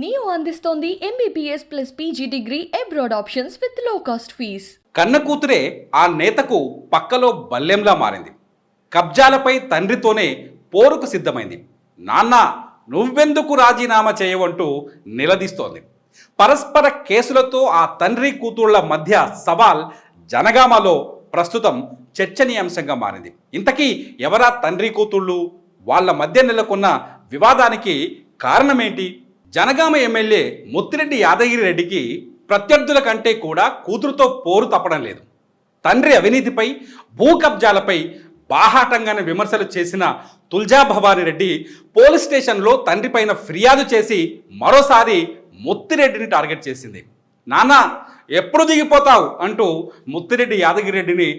Neo అందిస్తోంది MBBS plus PG degree abroad options with లో cost fees. కన్న కూతురే ఆ నేతకు పక్కలో బల్లెంలా మారింది. కబ్జాలపై తండ్రితోనే పోరుకు సిద్ధమైంది. నాన్న నువ్వెందుకు రాజీనామా చేయవంటూ నిలదీస్తోంది. పరస్పర కేసులతో ఆ తండ్రి కూతుళ్ల మధ్య సవాల్ జనగామలో ప్రస్తుతం చర్చనీయాంశంగా మారింది. ఇంతకీ ఎవరా తండ్రి కూతుళ్ళు? వాళ్ళ మధ్య నెలకొన్న వివాదానికి కారణమేంటి? జనగామ ఎమ్మెల్యే ముత్తిరెడ్డి యాదగిరి రెడ్డికి ప్రత్యర్థుల కంటే కూడా కూతురుతో పోరు తప్పడం లేదు. తండ్రి అవినీతిపై, భూ కబ్జాలపై బాహాటంగానే విమర్శలు చేసిన తుల్జా భవానీ రెడ్డి పోలీస్ స్టేషన్లో తండ్రిపైన ఫిర్యాదు చేసి మరోసారి ముత్తిరెడ్డిని టార్గెట్ చేసింది. నాన్న ఎప్పుడు దిగిపోతావు అంటూ ముత్తిరెడ్డి యాదగిరి రెడ్డిని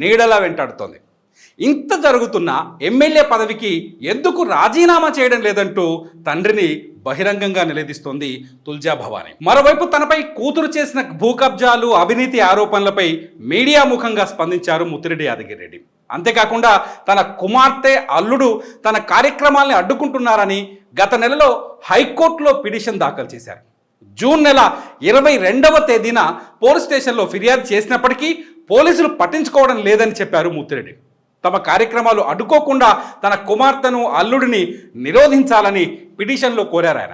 నీడలా వెంటాడుతోంది. ఇంత జరుగుతున్నా ఎమ్మెల్యే పదవికి ఎందుకు రాజీనామా చేయడం లేదంటూ తండ్రిని బహిరంగంగా నిలదీస్తోంది తుల్జా భవానీ. మరోవైపు తనపై కూతురు చేసిన భూ కబ్జాలు, అవినీతి ఆరోపణలపై మీడియా ముఖంగా స్పందించారు ముత్తిరెడ్డి యాదగిరి రెడ్డి. అంతేకాకుండా తన కుమార్తె, అల్లుడు తన కార్యక్రమాల్ని అడ్డుకుంటున్నారని గత నెలలో హైకోర్టులో పిటిషన్ దాఖలు చేశారు. జూన్ నెల 22వ తేదీన పోలీస్ స్టేషన్లో ఫిర్యాదు చేసినప్పటికీ పోలీసులు పట్టించుకోవడం లేదని చెప్పారు ముత్తిరెడ్డి. తమ కార్యక్రమాలు అడ్డుకోకుండా తన కుమార్తెను, అల్లుడిని నిరోధించాలని పిటిషన్లో కోరారు ఆయన.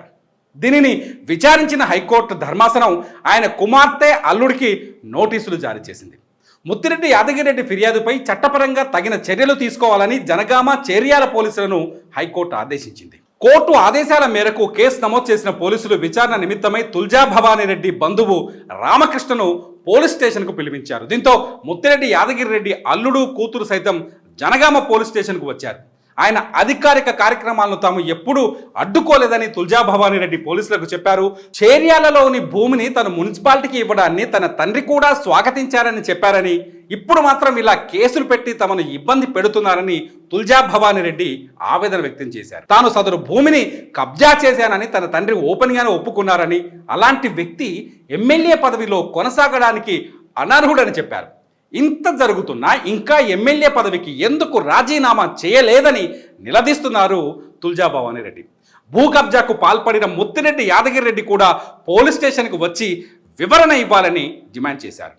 దీనిని విచారించిన హైకోర్టు ధర్మాసనం ఆయన కుమార్తె, అల్లుడికి నోటీసులు జారీ చేసింది. ముత్తిరెడ్డి యాదగిరెడ్డి ఫిర్యాదుపై చట్టపరంగా తగిన చర్యలు తీసుకోవాలని జనగామ, చేర్యాల పోలీసులను హైకోర్టు ఆదేశించింది. కోర్టు ఆదేశాల మేరకు కేసు నమోదు చేసిన పోలీసులు విచారణ నిమిత్తమై తుల్జా భవానీ రెడ్డి బంధువు రామకృష్ణను పోలీస్ స్టేషన్కు పిలిపించారు. దీంతో ముత్తిరెడ్డి యాదగిరి రెడ్డి అల్లుడు, కూతురు సైతం జనగామ పోలీస్ స్టేషన్కు వచ్చారు. ఆయన అధికారిక కార్యక్రమాలను తాము ఎప్పుడూ అడ్డుకోలేదని తుల్జా భవానీ రెడ్డి పోలీసులకు చెప్పారు. చేర్యాలలోని భూమిని తన మున్సిపాలిటీకి ఇవ్వడాన్ని తన తండ్రి కూడా స్వాగతించారని చెప్పారని, ఇప్పుడు మాత్రం ఇలా కేసులు పెట్టి తమను ఇబ్బంది పెడుతున్నారని తుల్జా భవానీ రెడ్డి ఆవేదన వ్యక్తం చేశారు. తాను సదరు భూమిని కబ్జా చేశానని తన తండ్రి ఓపెన్గానే ఒప్పుకున్నారని, అలాంటి వ్యక్తి ఎమ్మెల్యే పదవిలో కొనసాగడానికి అనర్హుడని చెప్పారు. ఇంత జరుగుతున్నా ఇంకా ఎమ్మెల్యే పదవికి ఎందుకు రాజీనామా చేయలేదని నిలదీస్తున్నారు తుల్జా భవానీ రెడ్డి. భూ కబ్జాకు పాల్పడిన ముత్తిరెడ్డి యాదగిరి రెడ్డి కూడా పోలీస్ స్టేషన్కు వచ్చి వివరణ ఇవ్వాలని డిమాండ్ చేశారు.